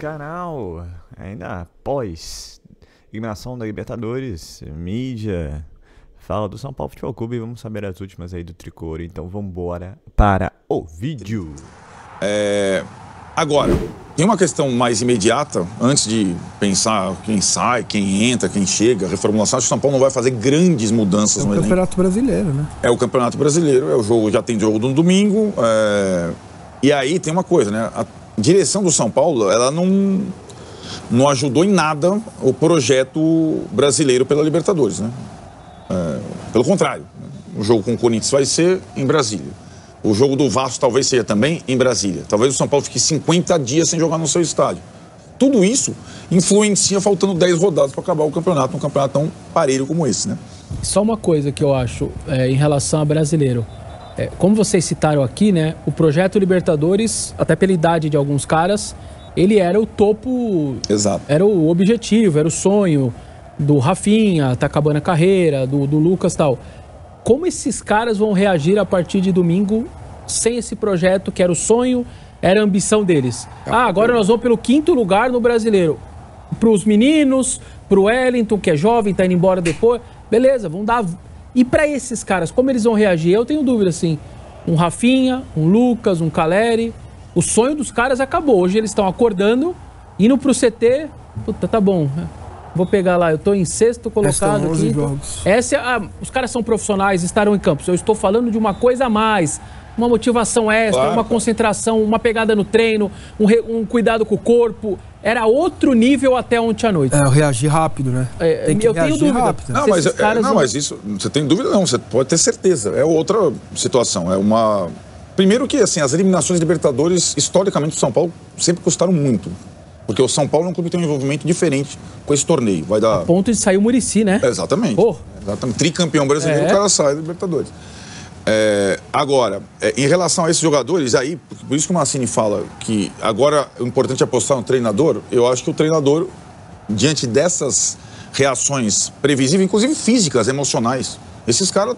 canal, ainda após eliminação da Libertadores, mídia fala do São Paulo Futebol Clube. Vamos saber as últimas aí do tricolor, então vamos embora para o vídeo. Agora, tem uma questão mais imediata, antes de pensar quem sai, quem entra, quem chega, a reformulação. Acho que o São Paulo não vai fazer grandes mudanças no elenco. É o Campeonato Brasileiro, né? É o Campeonato Brasileiro, é o jogo, já tem jogo no domingo. E aí tem uma coisa, né? A direção do São Paulo, ela não ajudou em nada o projeto brasileiro pela Libertadores, né? Pelo contrário, o jogo com o Corinthians vai ser em Brasília. O jogo do Vasco talvez seja também em Brasília. Talvez o São Paulo fique 50 dias sem jogar no seu estádio. Tudo isso influencia faltando 10 rodadas para acabar o campeonato, um campeonato tão parelho como esse, né? Só uma coisa que eu acho em relação ao brasileiro. Como vocês citaram aqui, né? O projeto Libertadores, até pela idade de alguns caras, ele era o topo. Exato. Era o objetivo, era o sonho do Rafinha, tá acabando a carreira, do Lucas e tal. Como esses caras vão reagir a partir de domingo sem esse projeto que era o sonho, era a ambição deles? Agora nós vamos pelo 5º lugar no Brasileiro. Pros meninos, pro Wellington, que é jovem, tá indo embora depois. Beleza, vão dar... E para esses caras, como eles vão reagir? Eu tenho dúvida, assim. Um Rafinha, um Lucas, um Caleri. O sonho dos caras acabou. Hoje eles estão acordando, indo pro CT. Puta, tá bom. Vou pegar lá, eu tô em 6º colocado aqui. Os caras são profissionais, estarão em campo. Eu estou falando de uma coisa a mais. Uma motivação extra, uma concentração, uma pegada no treino, um cuidado com o corpo. Era outro nível até ontem à noite. Reagir rápido, né? Tem que reagir dúvida. Rápido. Mas isso, você tem dúvida não, você pode ter certeza. É outra situação, Primeiro que, assim, as eliminações de Libertadores, historicamente, o São Paulo sempre custaram muito. Porque o São Paulo é um clube que tem um envolvimento diferente com esse torneio. Vai dar... A ponto de sair o Muricy, né? Exatamente. Exatamente. Tricampeão brasileiro, o cara sai da Libertadores. Agora, em relação a esses jogadores, aí, por isso que o Massini fala que agora o importante é apostar no treinador. Eu acho que o treinador, diante dessas reações previsíveis, inclusive físicas, emocionais, esses caras,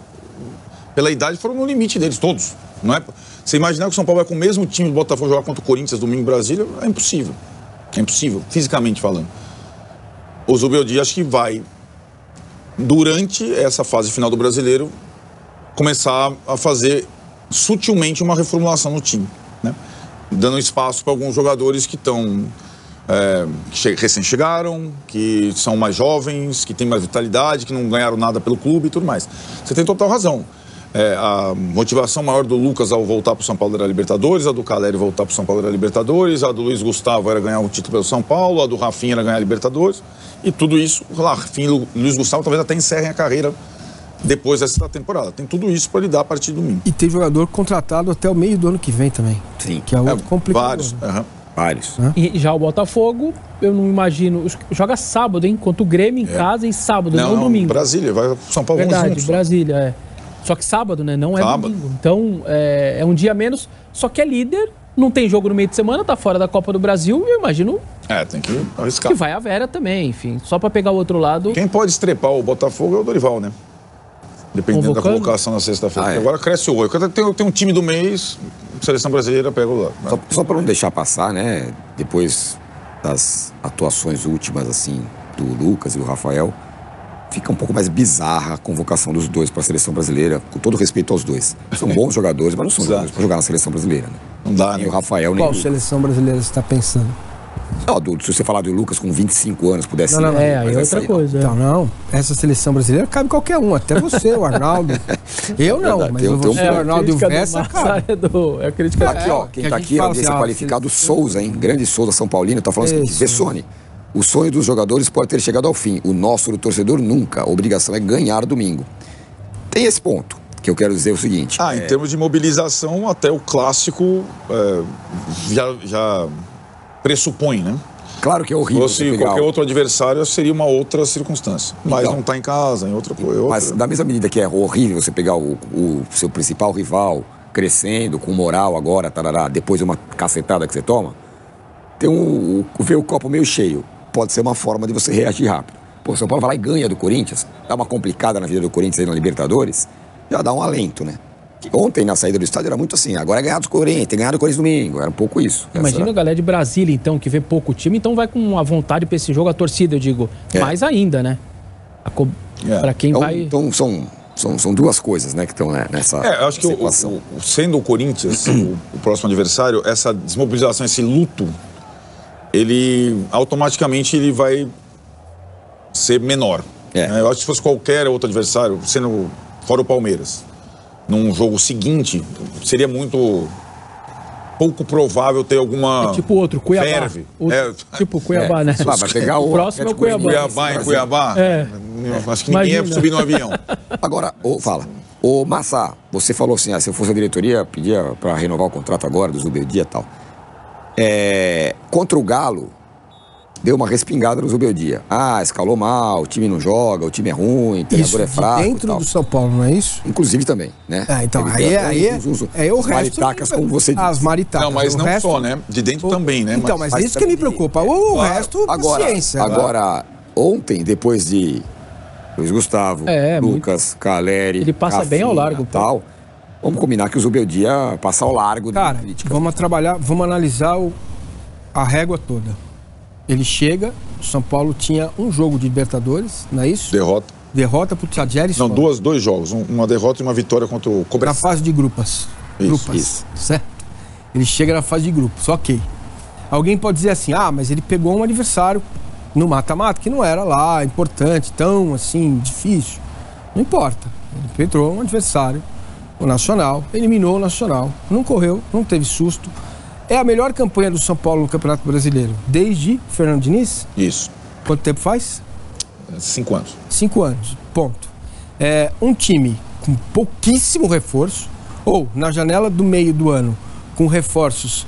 pela idade, foram no limite deles, todos. Não é? Você imaginar que o São Paulo vai com o mesmo time do Botafogo jogar contra o Corinthians domingo em Brasília, é impossível. É impossível, fisicamente falando. O Zubeldia acho que vai, durante essa fase final do Brasileiro, começar a fazer sutilmente uma reformulação no time, né? Dando espaço para alguns jogadores que estão que recém chegaram, que são mais jovens, que têm mais vitalidade, que não ganharam nada pelo clube e tudo mais. Você tem total razão. A motivação maior do Lucas ao voltar para o São Paulo era a Libertadores, a do Caleri voltar para o São Paulo era a Libertadores, a do Luiz Gustavo era ganhar um título pelo São Paulo, a do Rafinha era ganhar a Libertadores, e tudo isso, Rafinha e Luiz Gustavo talvez até encerrem a carreira depois dessa temporada. Tem tudo isso para lidar a partir do domingo. E tem jogador contratado até o meio do ano que vem também. Sim. Que é outro complicado. Vários. E já o Botafogo, eu não imagino... Joga sábado, hein? Contra o Grêmio em casa e sábado, não domingo. Brasília, vai São Paulo. Verdade, Brasília, Só que sábado, né? Não é domingo. Então, é um dia menos. Só que é líder, não tem jogo no meio de semana, tá fora da Copa do Brasil. E eu imagino... tem que arriscar. Que vai a Vera também, enfim. Só pra pegar o outro lado... Quem pode estrepar o Botafogo é o Dorival, né? Dependendo da colocação na sexta-feira. Agora cresce o olho. Tem um time do mês, seleção brasileira pega o lado. Só para não deixar passar, né? Depois das atuações últimas, assim, do Lucas e do Rafael, fica um pouco mais bizarra a convocação dos dois para a seleção brasileira, com todo respeito aos dois. São bons jogadores, mas não são jogadores para jogar na seleção brasileira, né? Não dá, nem o Rafael, nem Qual seleção brasileira você está pensando? Se você falar do Lucas com 25 anos, pudesse... aí é outra coisa. Então, não. Essa seleção brasileira cabe qualquer um, até você, o Arnaldo. Eu não, mas o Arnaldo e o Vessa, cara. É a crítica aqui, ó, quem tá aqui, audiência qualificada, o Souza, hein? Grande Souza São Paulino, tá falando assim, Vessone, o sonho dos jogadores pode ter chegado ao fim, o nosso do torcedor nunca, a obrigação é ganhar domingo. Tem esse ponto, que eu quero dizer o seguinte... Em termos de mobilização, até o clássico já pressupõe, né? Claro que é horrível. Se qualquer outro adversário seria uma outra circunstância. Mas não está em casa, em outra coisa. Mas da mesma medida que é horrível você pegar o seu principal rival crescendo, com moral agora, tarará, depois de uma cacetada que você toma, ver o copo meio cheio pode ser uma forma de você reagir rápido. Pô, o São Paulo vai lá e ganha do Corinthians, dá uma complicada na vida do Corinthians aí na Libertadores, já dá um alento, né? Ontem, na saída do estádio, era muito assim. Agora é ganhar do Corinthians, tem ganhado do Corinthians domingo. Era um pouco isso. Imagina a galera de Brasília, então, que vê pouco time. Então vai com uma vontade pra esse jogo, a torcida, eu digo. Mais ainda, né? Pra quem vai... Então são duas coisas, né, que estão nessa eu acho que sendo o Corinthians o próximo adversário, essa desmobilização, esse luto, ele automaticamente ele vai ser menor. Eu acho que se fosse qualquer outro adversário, sendo fora o Palmeiras, num jogo seguinte, seria muito pouco provável ter alguma... tipo outro, Cuiabá. Ferve. Tipo Cuiabá, né? Vai pegar o próximo é o Cuiabá. Cuiabá. Acho que ninguém ia subir no avião. Agora, fala. Ô, Massa, você falou assim, se eu fosse a diretoria, pedia para renovar o contrato agora do Zubeldia e tal. Contra o Galo, deu uma respingada no Zubeldia. Escalou mal, o time não joga, o time é ruim, o treinador é fraco. Dentro do São Paulo, não é isso? Inclusive também, né? Então, aí o as resto... maritacas, como você disse. As maritacas. Não, mas não resto, só, né? De dentro também, né? Então, mas isso que me preocupa. O resto, paciência. Agora, ontem, depois de Luiz Gustavo, Lucas, Caleri... Ele passa Rafinha, bem ao largo. Tal, vamos combinar que o Zubeldia passa ao largo. Cara, vamos analisar a régua toda. Ele chega, o São Paulo tinha um jogo de Libertadores, não é isso? Derrota pro Tadjeres. Não, dois jogos, uma derrota e uma vitória contra o Cobresal. Na fase de grupas. Isso. Certo? Ele chega na fase de grupos, ok. Alguém pode dizer assim, mas ele pegou um adversário no mata-mata, que não era lá importante, tão assim, difícil. Não importa. Ele pegou um adversário, o Nacional, eliminou o Nacional, não correu, não teve susto. É a melhor campanha do São Paulo no Campeonato Brasileiro desde Fernando Diniz? Isso. Quanto tempo faz? 5 anos. 5 anos, ponto. Um time com pouquíssimo reforço, ou na janela do meio do ano, com reforços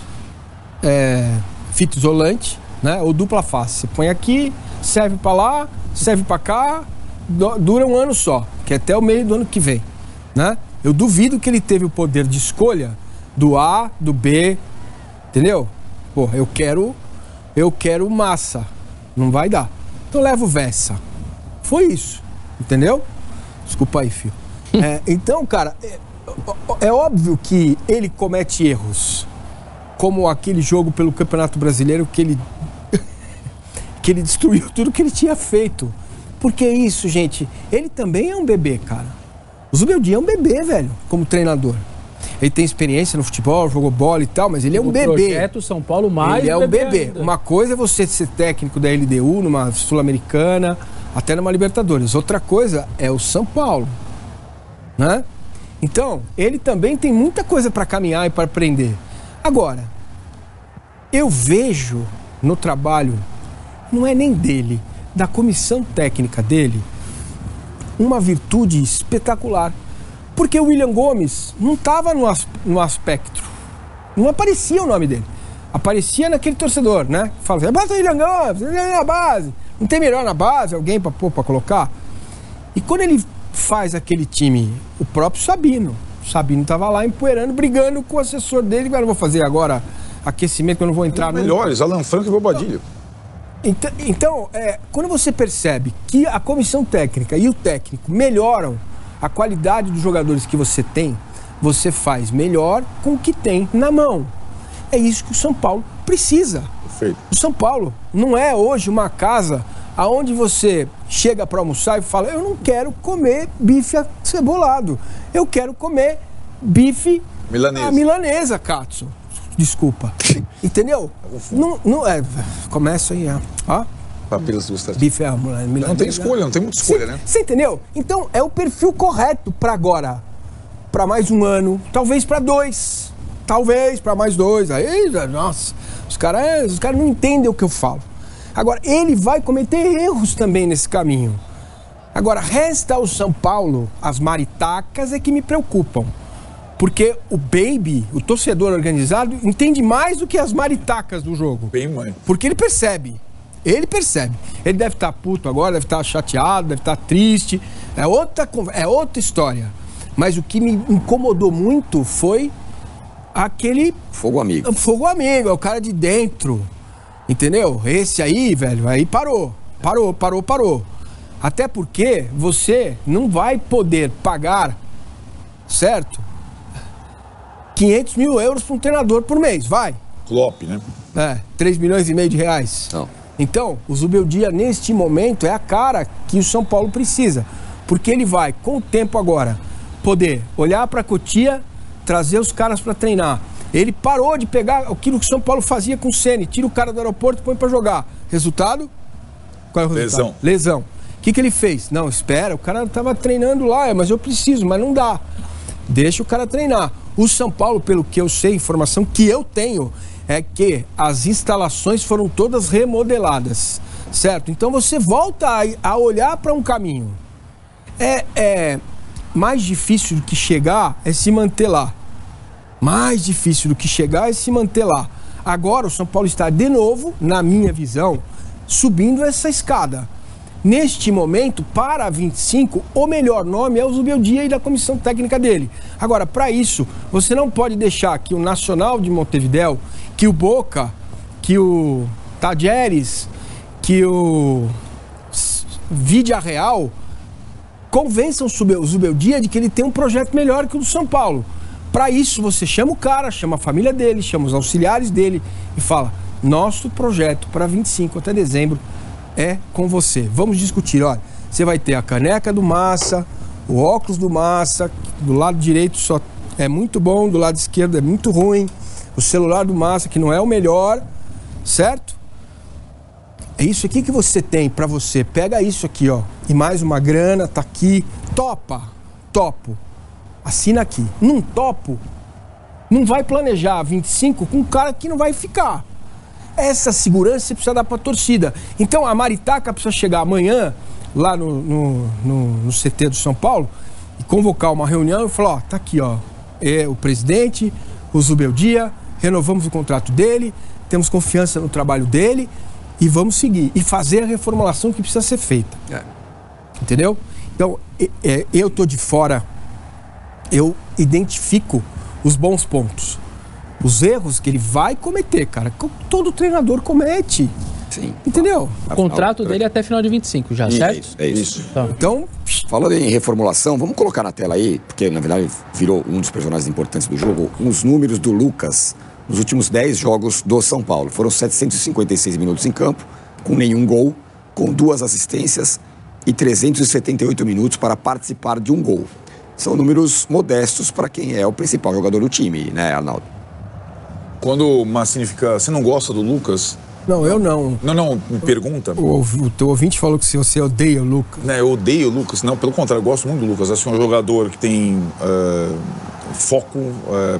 fita isolante, né? Ou dupla face. Você põe aqui, serve para lá, serve para cá, dura um ano só, que é até o meio do ano que vem, né? Eu duvido que ele teve o poder de escolha do A, do B, entendeu? Porra, eu quero massa. Não vai dar. Então levo Vessa. Foi isso, entendeu? Desculpa aí, filho. Então, cara, é óbvio que ele comete erros, como aquele jogo pelo Campeonato Brasileiro que ele destruiu tudo que ele tinha feito. Porque é isso, gente. Ele também é um bebê, cara. O Zubeldia é um bebê, velho, como treinador. Ele tem experiência no futebol, jogou bola e tal, mas ele é um bebê. O projeto São Paulo mais ele é um bebê. Ainda. Uma coisa é você ser técnico da LDU, numa Sul-Americana, até numa Libertadores. Outra coisa é o São Paulo, né? Então, ele também tem muita coisa para caminhar e para aprender. Agora, eu vejo no trabalho, não é nem dele, da comissão técnica dele, uma virtude espetacular. Porque o William Gomes não estava no aspecto, não aparecia o nome dele. Aparecia naquele torcedor, né? Fala assim, bota o William Gomes, ele é na base. Não tem melhor na base, alguém para colocar? E quando ele faz aquele time, o próprio Sabino estava lá empoeirando, brigando com o assessor dele, eu não vou fazer agora aquecimento, eu não vou entrar... Melhores, Alan Franco e Bobadilha. Então, quando você percebe que a comissão técnica e o técnico melhoram a qualidade dos jogadores que você tem, você faz melhor com o que tem na mão. É isso que o São Paulo precisa. Perfeito. O São Paulo não é hoje uma casa aonde você chega para almoçar e fala, eu não quero comer bife acebolado, eu quero comer bife milanesa, Katsu. Desculpa. Entendeu? Não começa aí, ó. Papilas gustativas. Bife milanesa. Não tem escolha, não tem muita escolha, né? Você entendeu? Então é o perfil correto para agora. Para mais um ano, talvez para 2. Talvez para mais 2. Aí, nossa, os caras não entendem o que eu falo. Agora, ele vai cometer erros também nesse caminho. Agora, resta ao São Paulo, as maritacas é que me preocupam. Porque o Baby, o torcedor organizado, entende mais do que as maritacas do jogo. Bem, mãe. Porque ele percebe. Ele percebe. Ele deve estar puto agora, deve estar chateado, deve estar triste. É outra história. Mas o que me incomodou muito foi aquele... Fogo amigo. Fogo amigo, é o cara de dentro. Entendeu? Esse aí, velho, aí parou. Até porque você não vai poder pagar, certo? 500 mil euros para um treinador por mês, vai. Klopp, né? 3 milhões e meio de reais. Não. Então, o Zubeldia, neste momento, é a cara que o São Paulo precisa. Porque ele vai, com o tempo agora, poder olhar para a Cotia, trazer os caras para treinar. Ele parou de pegar aquilo que o São Paulo fazia com o Ceni, tira o cara do aeroporto e põe para jogar. Resultado? Qual é o resultado? Lesão. O que ele fez? Não, espera, o cara estava treinando lá, mas eu preciso, mas não dá. Deixa o cara treinar. O São Paulo, pelo que eu sei, informação que eu tenho, é que as instalações foram todas remodeladas, certo? Então você volta a olhar para um caminho. Mais difícil do que chegar é se manter lá. Mais difícil do que chegar é se manter lá. Agora o São Paulo está de novo, na minha visão, subindo essa escada. Neste momento, para 25, o melhor nome é o Zubeldia e da comissão técnica dele. Agora, para isso, você não pode deixar que o Nacional de Montevidéu, que o Boca, que o Tajeres, que o Villarreal convençam o Zubeldia de que ele tem um projeto melhor que o do São Paulo. Para isso, você chama o cara, chama a família dele, chama os auxiliares dele e fala: nosso projeto para 25 até dezembro é com você. Vamos discutir. Olha, você vai ter a caneca do Massa, o óculos do Massa, do lado direito só é muito bom, do lado esquerdo é muito ruim, o celular do Massa, que não é o melhor, certo? É isso aqui que você tem para você. Pega isso aqui, ó, e mais uma grana, tá aqui. Topo. Assina aqui. Não topo, não vai planejar 25 com um cara que não vai ficar. Essa segurança você precisa dar para a torcida. Então a Maritaca precisa chegar amanhã lá no CT do São Paulo e convocar uma reunião e falar: ó, tá aqui, ó, o presidente, o Zubeldia, renovamos o contrato dele, temos confiança no trabalho dele e vamos seguir e fazer a reformulação que precisa ser feita. Entendeu? Então eu tô de fora, eu identifico os bons pontos. Os erros que ele vai cometer, cara, todo treinador comete. Sim. Entendeu? O contrato dele é até final de 25 já, certo? É isso. Tá. Então, falando em reformulação, vamos colocar na tela aí, porque na verdade virou um dos personagens importantes do jogo, os números do Lucas nos últimos 10 jogos do São Paulo. Foram 756 minutos em campo, com nenhum gol, com 2 assistências e 378 minutos para participar de um gol. São números modestos para quem é o principal jogador do time, né, Arnaldo? Quando o Massini fica... Você não gosta do Lucas? não, eu não. Não, me pergunta. O teu ouvinte falou que você odeia o Lucas. Eu odeio o Lucas. Não, pelo contrário, eu gosto muito do Lucas. Acho que é um jogador que tem foco,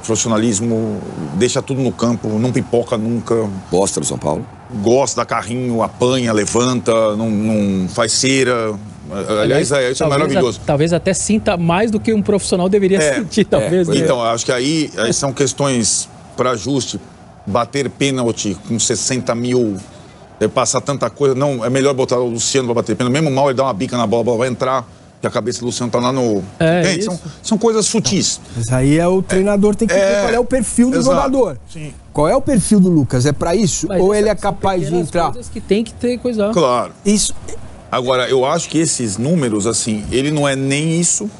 profissionalismo, deixa tudo no campo, não pipoca nunca. Gosta do São Paulo? Gosta, dá carrinho, apanha, levanta, não faz cera. Aliás, isso é maravilhoso. Talvez até sinta mais do que um profissional deveria sentir, talvez. Né? Então, acho que aí são questões para ajuste. Bater pênalti com 60 mil, passar tanta coisa. Não, é melhor botar o Luciano para bater pênalti. Mesmo mal ele dá uma bica na bola, a bola vai entrar, porque a cabeça do Luciano tá lá no... São coisas sutis. Mas aí o treinador tem que ver qual é o perfil do jogador. Sim. Qual é o perfil do Lucas? É para isso? Mas ou ele é capaz de entrar? Coisas que tem que ter coisa. Claro. Isso. Agora, eu acho que esses números, assim, ele não é nem isso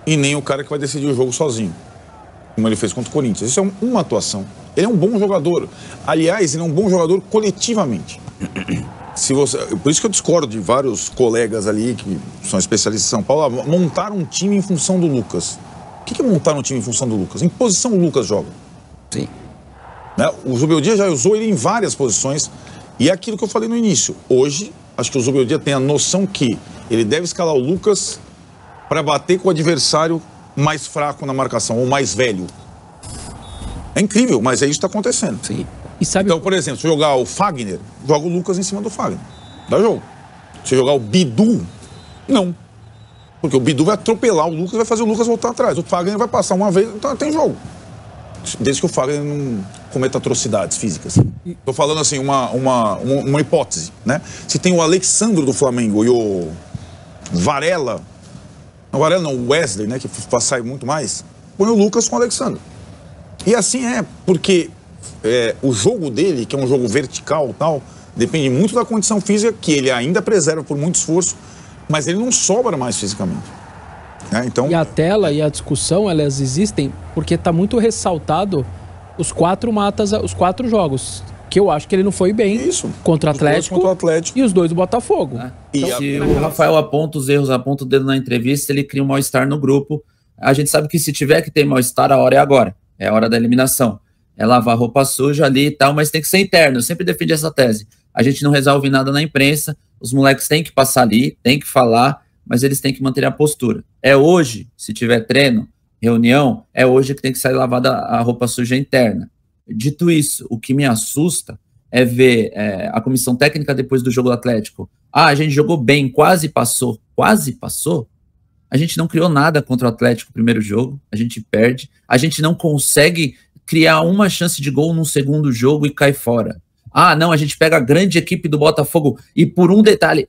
e nem o cara que vai decidir o jogo sozinho, como ele fez contra o Corinthians. Isso é uma atuação. Ele é um bom jogador. Aliás, ele é um bom jogador coletivamente. Por isso que eu discordo de vários colegas ali que são especialistas em São Paulo. Montar um time em função do Lucas. O que é montar um time em função do Lucas? Em que posição o Lucas joga? Sim. O Zubeldia já usou ele em várias posições. E é aquilo que eu falei no início. Hoje, acho que o Zubeldia tem a noção que ele deve escalar o Lucas para bater com o adversário mais fraco na marcação, ou mais velho. É incrível, mas é isso que está acontecendo. Sim. E sabe... Então, por exemplo, se jogar o Fagner, joga o Lucas em cima do Fagner. Dá jogo. Se jogar o Bidu, não. Porque o Bidu vai atropelar o Lucas e vai fazer o Lucas voltar atrás. O Fagner vai passar uma vez, então tem jogo. Desde que o Fagner não cometa atrocidades físicas. Estou falando assim, uma hipótese, né? Se tem o Alexandro do Flamengo e o Varela... O Varela não, o Wesley, né? Que sai muito mais. Põe o Lucas com o Alexandro. E assim porque o jogo dele, que é um jogo vertical e tal, depende muito da condição física, que ele ainda preserva por muito esforço, mas ele não sobra mais fisicamente. Então, e a tela e a discussão, elas existem porque está muito ressaltado os 4 jogos. Que eu acho que ele não foi bem contra o Atlético e os 2 do Botafogo. Então, se o Rafael aponta os erros, aponta o dedo na entrevista, ele cria um mal-estar no grupo. A gente sabe que se tiver que ter mal-estar, a hora é agora. É a hora da eliminação. É lavar roupa suja ali e tal, mas tem que ser interno. Eu sempre defendi essa tese. A gente não resolve nada na imprensa, os moleques têm que passar ali, têm que falar, mas eles têm que manter a postura. É hoje, se tiver treino, reunião, é hoje que tem que sair lavada a roupa suja interna. Dito isso, o que me assusta é ver a comissão técnica depois do jogo do Atlético. A gente jogou bem, quase passou. Quase passou? A gente não criou nada contra o Atlético no primeiro jogo, a gente perde. A gente não consegue criar uma chance de gol no segundo jogo e cai fora. Não, a gente pega a grande equipe do Botafogo e por um detalhe,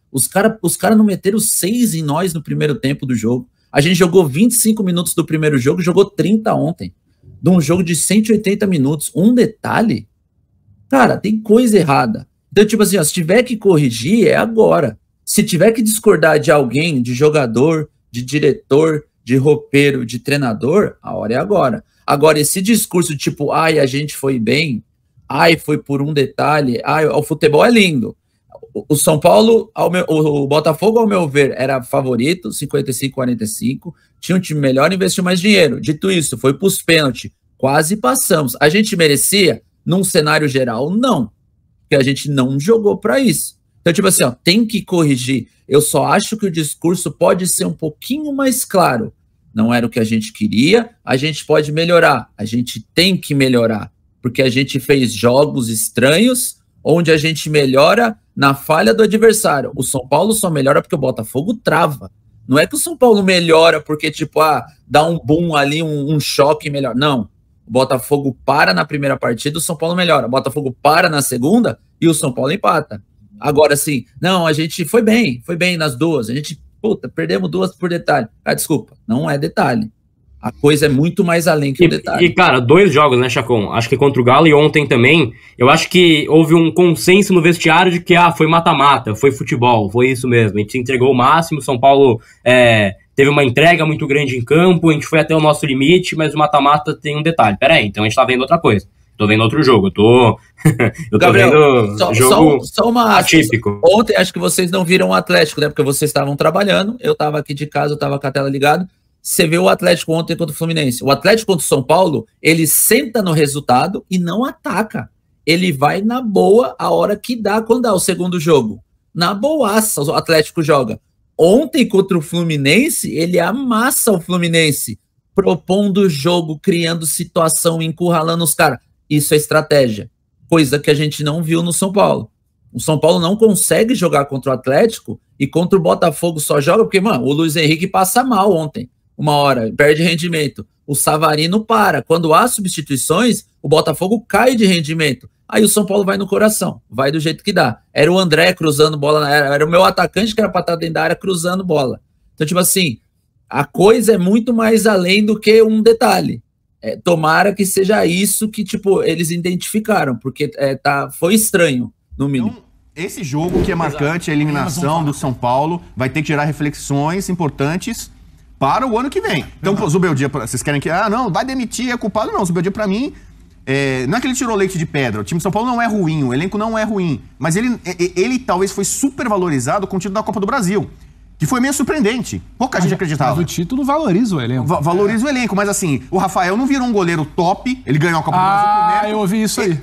os cara não meteram 6 em nós no primeiro tempo do jogo. A gente jogou 25 minutos do primeiro jogo, jogou 30 ontem. De um jogo de 180 minutos. Um detalhe? Cara, tem coisa errada. Então, tipo assim, se tiver que corrigir, é agora. Se tiver que discordar de alguém, de jogador, de diretor, de roupeiro, de treinador, a hora é agora. Agora, esse discurso tipo, a gente foi bem, foi por um detalhe, o futebol é lindo. O São Paulo, o Botafogo, ao meu ver, era favorito, 55-45, tinha um time melhor, investiu mais dinheiro. Dito isso, foi para os pênaltis, quase passamos. A gente merecia? Num cenário geral, não. Porque a gente não jogou para isso. Então, tipo assim, tem que corrigir. Eu só acho que o discurso pode ser um pouquinho mais claro. Não era o que a gente queria, a gente pode melhorar. A gente tem que melhorar. Porque a gente fez jogos estranhos, onde a gente melhora na falha do adversário. O São Paulo só melhora porque o Botafogo trava. Não é que o São Paulo melhora porque, tipo, dá um boom ali, um choque melhor. Não. O Botafogo para na primeira partida, o São Paulo melhora. O Botafogo para na segunda e o São Paulo empata. Agora, assim, não, a gente foi bem nas duas. A gente, perdemos 2 por detalhe. Desculpa, não é detalhe. A coisa é muito mais além que o detalhe. E, cara, 2 jogos, né, Chacon? Acho que contra o Galo e ontem também, eu acho que houve um consenso no vestiário de que, foi mata-mata, foi futebol, foi isso mesmo. A gente entregou o máximo, o São Paulo teve uma entrega muito grande em campo, a gente foi até o nosso limite, mas o mata-mata tem um detalhe. Peraí, então a gente tá vendo outra coisa. Tô vendo outro jogo, eu tô Gabriel, vendo jogo só uma atípico. Ontem acho que vocês não viram o Atlético, né? Porque vocês estavam trabalhando, eu tava aqui de casa, eu tava com a tela ligada. Você vê o Atlético ontem contra o Fluminense. O Atlético contra o São Paulo, ele senta no resultado e não ataca. Ele vai na boa a hora que dá, quando dá o segundo jogo. Na boaça o Atlético joga. Ontem contra o Fluminense, ele amassa o Fluminense, propondo o jogo, criando situação, encurralando os caras. Isso é estratégia. Coisa que a gente não viu no São Paulo. O São Paulo não consegue jogar contra o Atlético e contra o Botafogo só joga porque, o Luiz Henrique passa mal ontem. Uma hora, perde rendimento. O Savarino para. Quando há substituições, o Botafogo cai de rendimento. Aí o São Paulo vai no coração, vai do jeito que dá. Era o André cruzando bola, era o meu atacante que era para estar dentro da área cruzando bola. Então, tipo assim, a coisa é muito mais além do que um detalhe. Tomara que seja isso que, tipo, eles identificaram, porque foi estranho, no mínimo. Então, esse jogo que é marcante, a eliminação do São Paulo, vai ter que gerar reflexões importantes para o ano que vem. Então, Zubeldia, vocês querem que... não, vai demitir, é culpado? Não, Zubeldia, pra mim, não é que ele tirou leite de pedra. O time de São Paulo não é ruim, o elenco não é ruim. Mas ele talvez foi super valorizado com o título da Copa do Brasil, que foi meio surpreendente. Pouca gente acreditava. Mas o título valoriza o elenco. Valoriza o elenco, mas assim, o Rafael não virou um goleiro top, ele ganhou a Copa do Brasil primeiro. Eu ouvi isso aí.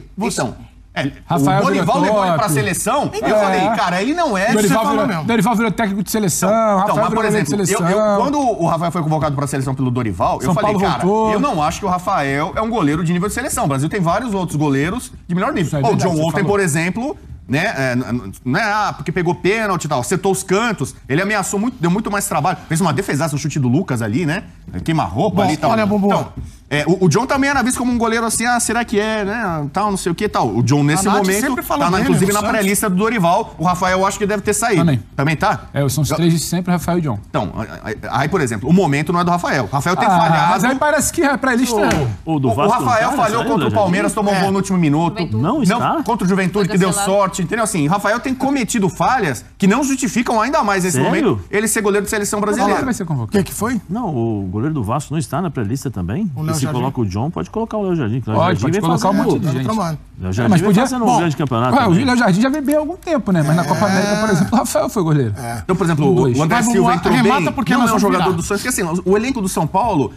Rafael o Dorival levou ele pra seleção e eu falei, cara, ele não é... Dorival virou técnico de seleção, mas, por exemplo, quando o Rafael foi convocado pra seleção pelo Dorival, eu falei, cara, eu não acho que o Rafael é um goleiro de nível de seleção. O Brasil tem vários outros goleiros de melhor nível. O John Wolfen, por exemplo... não é porque pegou pênalti e tal, setou os cantos, ele ameaçou muito, deu muito mais trabalho, fez uma defesaça no chute do Lucas ali, né? Queima-roupa ali e tal. Olha, Bumbum. Então, O John também era visto como um goleiro assim, será que é, né? Tal, não sei o que tal. O John, nesse momento, tá inclusive na pré-lista do Dorival. O Rafael, eu acho que deve ter saído. Também tá? São os três de sempre, Rafael e John. Então, aí, por exemplo, o momento não é do Rafael. O Rafael tem falhado. Mas aí parece que a pré-lista o Rafael falhou contra o Palmeiras, tomou gol no último minuto. Não está? Contra o Juventude, que deu sorte, entendeu? Assim, o Rafael tem cometido falhas que não justificam ainda mais nesse momento ele ser goleiro de seleção brasileira. Vai ser convocado. O que foi? Não, o goleiro do Vasco não está na pré-lista também? Se coloca o John, pode colocar o Léo Jardim. Pode colocar um monte de gente. Léo Jardim mas podia ser um grande campeonato. O Léo Jardim já vem bem há algum tempo, né? Mas na Copa América, por exemplo, o Rafael foi goleiro. Então, por exemplo, o André Silva entrou bem. Não é um jogador do Santos. Porque assim, o elenco do São Paulo,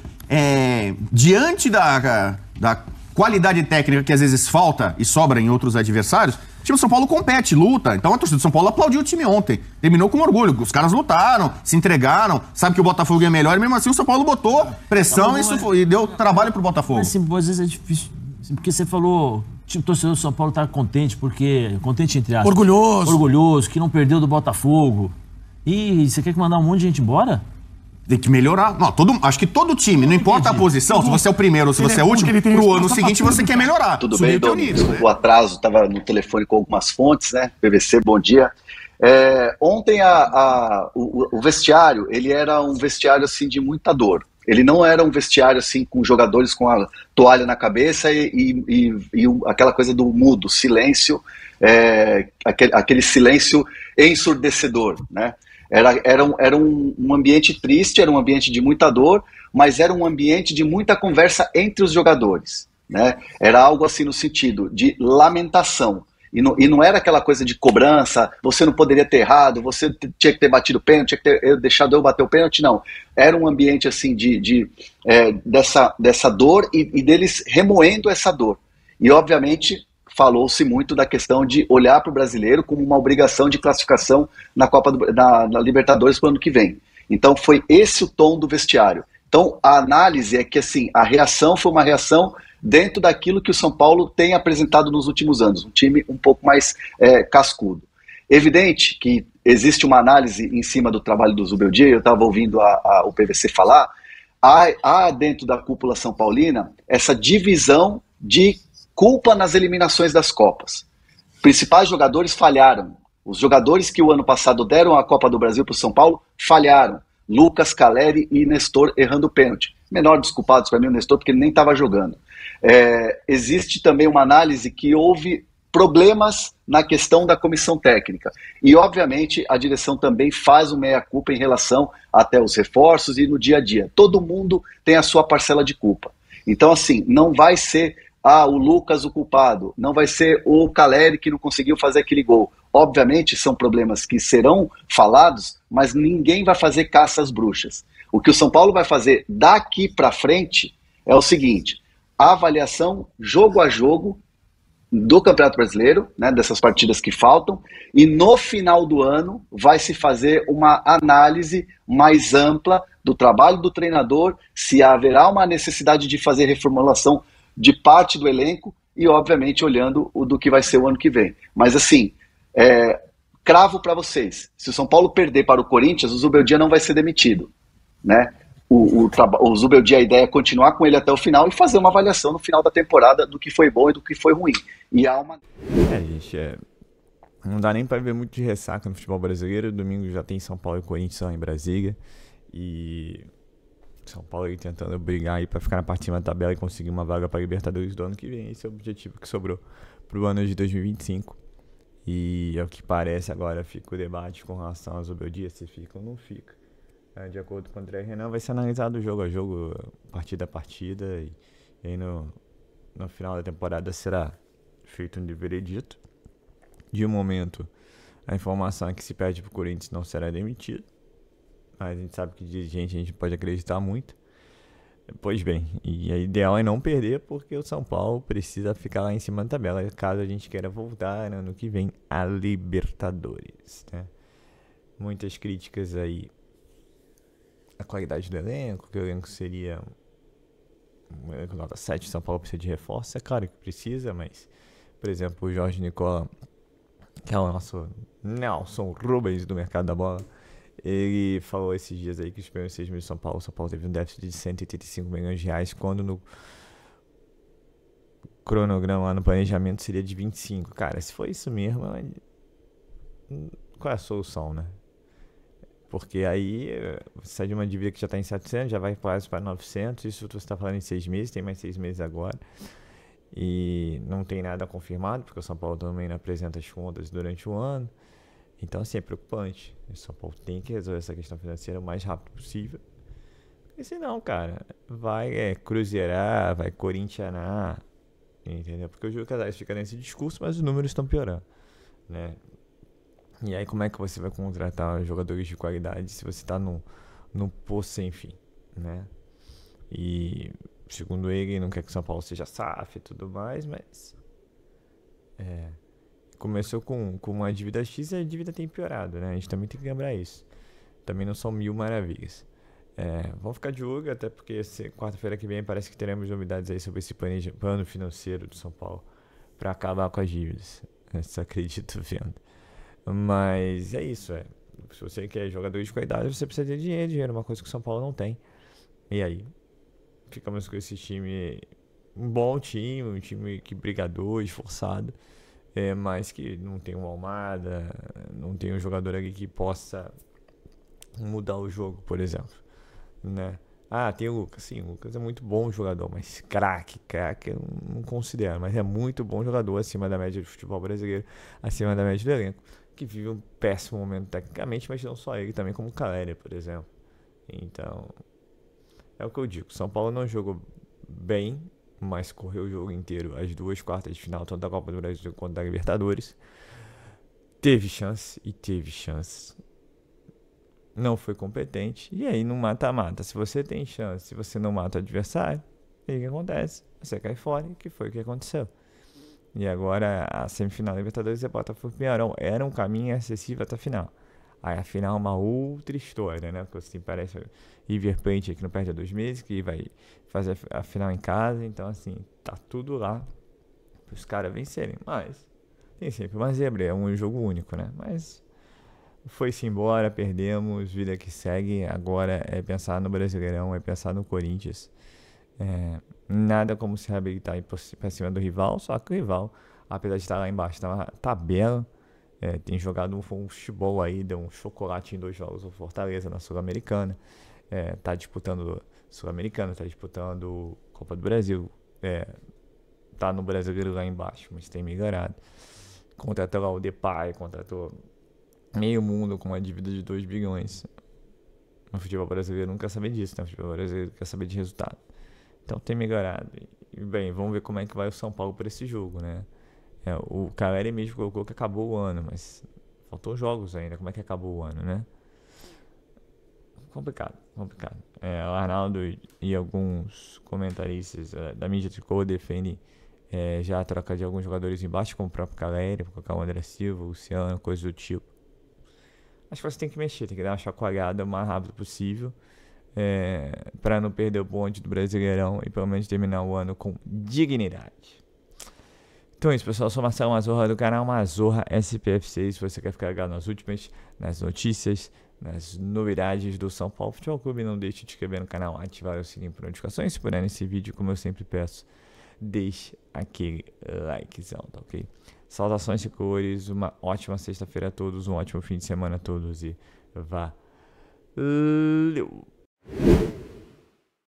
diante da qualidade técnica que às vezes falta e sobra em outros adversários, o time do São Paulo compete, luta. Então a torcida do São Paulo aplaudiu o time ontem. Terminou com orgulho. Os caras lutaram, se entregaram, sabe que o Botafogo é melhor, e mesmo assim o São Paulo botou pressão e deu trabalho pro Botafogo. Mas assim, às vezes é difícil. Porque você falou, o torcedor do São Paulo tá contente, contente entre aspas. Orgulhoso, que não perdeu do Botafogo. E você quer que mandar um monte de gente embora? Tem que melhorar. Não, acho que todo time, não importa a posição, se você é o primeiro ou se você é o último, pro ano seguinte você quer melhorar. Tudo bem, Dom? Desculpa o atraso, estava no telefone com algumas fontes, né? PVC, bom dia. Ontem o vestiário, ele era um vestiário assim de muita dor. Ele não era um vestiário assim com jogadores com a toalha na cabeça e aquela coisa do mudo, silêncio, aquele silêncio ensurdecedor, né? Era um ambiente triste, era um ambiente de muita dor, mas era um ambiente de muita conversa entre os jogadores, né? Era algo assim no sentido de lamentação. E não era aquela coisa de cobrança, você não poderia ter errado, você tinha que ter batido o pênalti, tinha que ter deixado eu bater o pênalti, não. Era um ambiente assim dessa dor e deles remoendo essa dor. E obviamente falou-se muito da questão de olhar para o brasileiro como uma obrigação de classificação na Libertadores para o ano que vem. Então foi esse o tom do vestiário. Então a análise é que assim, a reação foi uma reação dentro daquilo que o São Paulo tem apresentado nos últimos anos, um time um pouco mais cascudo. Evidente que existe uma análise em cima do trabalho do Zubeldia, eu estava ouvindo o PVC falar, há dentro da cúpula São Paulina essa divisão de culpa nas eliminações das Copas. Principais jogadores falharam. Os jogadores que o ano passado deram a Copa do Brasil para o São Paulo falharam. Lucas, Caleri e Nestor errando o pênalti. Menor dos culpados para mim o Nestor, porque ele nem estava jogando. Existe também uma análise que houve problemas na questão da comissão técnica. E, obviamente, a direção também faz uma meia-culpa em relação até os reforços e no dia a dia. Todo mundo tem a sua parcela de culpa. Então, assim, não vai ser o Lucas o culpado, não vai ser o Caleri que não conseguiu fazer aquele gol. Obviamente são problemas que serão falados, mas ninguém vai fazer caça às bruxas. O que o São Paulo vai fazer daqui para frente é o seguinte: a avaliação jogo a jogo do Campeonato Brasileiro, né, dessas partidas que faltam, e no final do ano vai se fazer uma análise mais ampla do trabalho do treinador, se haverá uma necessidade de fazer reformulação de parte do elenco e, obviamente, olhando o do que vai ser o ano que vem. Mas, assim, cravo para vocês, se o São Paulo perder para o Corinthians, o Zubeldia não vai ser demitido, né? O Zubeldia, a ideia é continuar com ele até o final e fazer uma avaliação no final da temporada do que foi bom e do que foi ruim. E há uma... gente, não dá nem para ver muito de ressaca no futebol brasileiro. Domingo já tem São Paulo e Corinthians lá em Brasília. E São Paulo aí tentando brigar aí para ficar na parte de cima da tabela e conseguir uma vaga para Libertadores do ano que vem. Esse é o objetivo que sobrou pro ano de 2025. E ao que parece agora fica o debate com relação ao Zubeldia, se fica ou não fica. De acordo com o André Renan, vai ser analisado jogo a jogo, partida a partida, e aí no final da temporada será feito um veredito. De momento, a informação é que se perde para o Corinthians não será demitido, mas a gente sabe que de gente a gente pode acreditar muito. Pois bem, e a ideal é não perder, porque o São Paulo precisa ficar lá em cima da tabela, caso a gente queira voltar no ano que vem a Libertadores, né? Muitas críticas aí a qualidade do elenco, que o elenco seria um elenco nota 7, São Paulo precisa de reforço, é claro que precisa, mas, por exemplo, o Jorge Nicola, que é o nosso Nelson Rubens do mercado da bola, Ele falou esses dias aí que os primeiros 6 meses de São Paulo teve um déficit de 185 milhões de reais, quando no cronograma lá no planejamento seria de 25. Cara, se for isso mesmo, qual é a solução, né? Porque aí você sai de uma dívida que já está em 700, já vai quase para 900, isso você está falando em 6 meses, tem mais 6 meses agora. E não tem nada confirmado, porque o São Paulo também não apresenta as contas durante o ano. Então, assim, é preocupante. O São Paulo tem que resolver essa questão financeira o mais rápido possível. Porque senão, cara, vai cruzeirar, vai corintianar, entendeu? Porque o Júlio Casares fica nesse discurso, mas os números estão piorando, né? E aí, como é que você vai contratar jogadores de qualidade se você está num poço sem fim, né? E, segundo ele, não quer que o São Paulo seja SAF e tudo mais, mas... começou com uma dívida X e a dívida tem piorado, né? A gente também tem que lembrar isso. Também não são mil maravilhas. Vamos ficar de olho, até porque quarta-feira que vem parece que teremos novidades aí sobre esse plano financeiro do São Paulo para acabar com as dívidas. Só acredito vendo. Mas é isso, se você quer jogador de qualidade, você precisa de dinheiro, uma coisa que o São Paulo não tem. E aí, ficamos com esse time, um bom time, um time que brigador, esforçado, mas que não tem uma Almada, não tem um jogador ali que possa mudar o jogo, por exemplo, né? Tem o Lucas, sim, o Lucas é muito bom jogador, mas craque eu não considero, mas é muito bom jogador, acima da média do futebol brasileiro, acima da média do elenco, que vive um péssimo momento tecnicamente, mas não só ele, também como o Caleri, por exemplo. Então, é o que eu digo, São Paulo não jogou bem, mas correu o jogo inteiro, as 2 quartas de final, tanto da Copa do Brasil quanto da Libertadores. Teve chance, não foi competente. E aí no mata-mata, se você tem chance, se você não mata o adversário, o que acontece? Você cai fora, que foi o que aconteceu. E agora a semifinal da Libertadores é Botafogo e Penharol. Era um caminho acessível até a final. Aí a final é uma outra história, né? Porque assim, parece River Plate que não perde há 2 meses, que vai fazer a final em casa. Então assim, tá tudo lá para os caras vencerem. Mas tem sempre uma zebra, é um jogo único, né? Mas foi-se embora, perdemos, vida que segue. Agora é pensar no Brasileirão, é pensar no Corinthians. Nada como se reabilitar e ir pra cima do rival, só que o rival, apesar de estar lá embaixo na tabela, tem jogado um futebol aí, deu um chocolate em 2 jogos, o Fortaleza na Sul-Americana, tá disputando Sul-Americana, tá disputando Copa do Brasil, tá no Brasileiro lá embaixo, mas tem melhorado. Contratou lá o Depay, contratou meio mundo com uma dívida de 2 bilhões. No futebol brasileiro não quer saber disso, né? O futebol brasileiro quer saber de resultado. Então tem melhorado. E bem, vamos ver como é que vai o São Paulo para esse jogo, né? O Caleri mesmo colocou que acabou o ano, mas faltou jogos ainda. Como é que acabou o ano, né? Complicado. O Arnaldo e alguns comentaristas da mídia tricolor defendem já a troca de alguns jogadores embaixo, como o próprio Caleri, para colocar o André Silva, o Luciano, coisa do tipo. Acho que você tem que mexer, tem que dar uma chacoalhada o mais rápido possível, para não perder o bonde do Brasileirão e pelo menos terminar o ano com dignidade. Então é isso, pessoal. Eu sou Marcelo Mazorra do canal Mazorra SPFC. Se você quer ficar ligado nas notícias, nas novidades do São Paulo Futebol Clube, não deixe de se inscrever no canal, ativar o sininho para notificações. Se puder nesse vídeo, como eu sempre peço, deixe aquele likezão, tá ok? Saudações e cores, uma ótima sexta-feira a todos, um ótimo fim de semana a todos e valeu!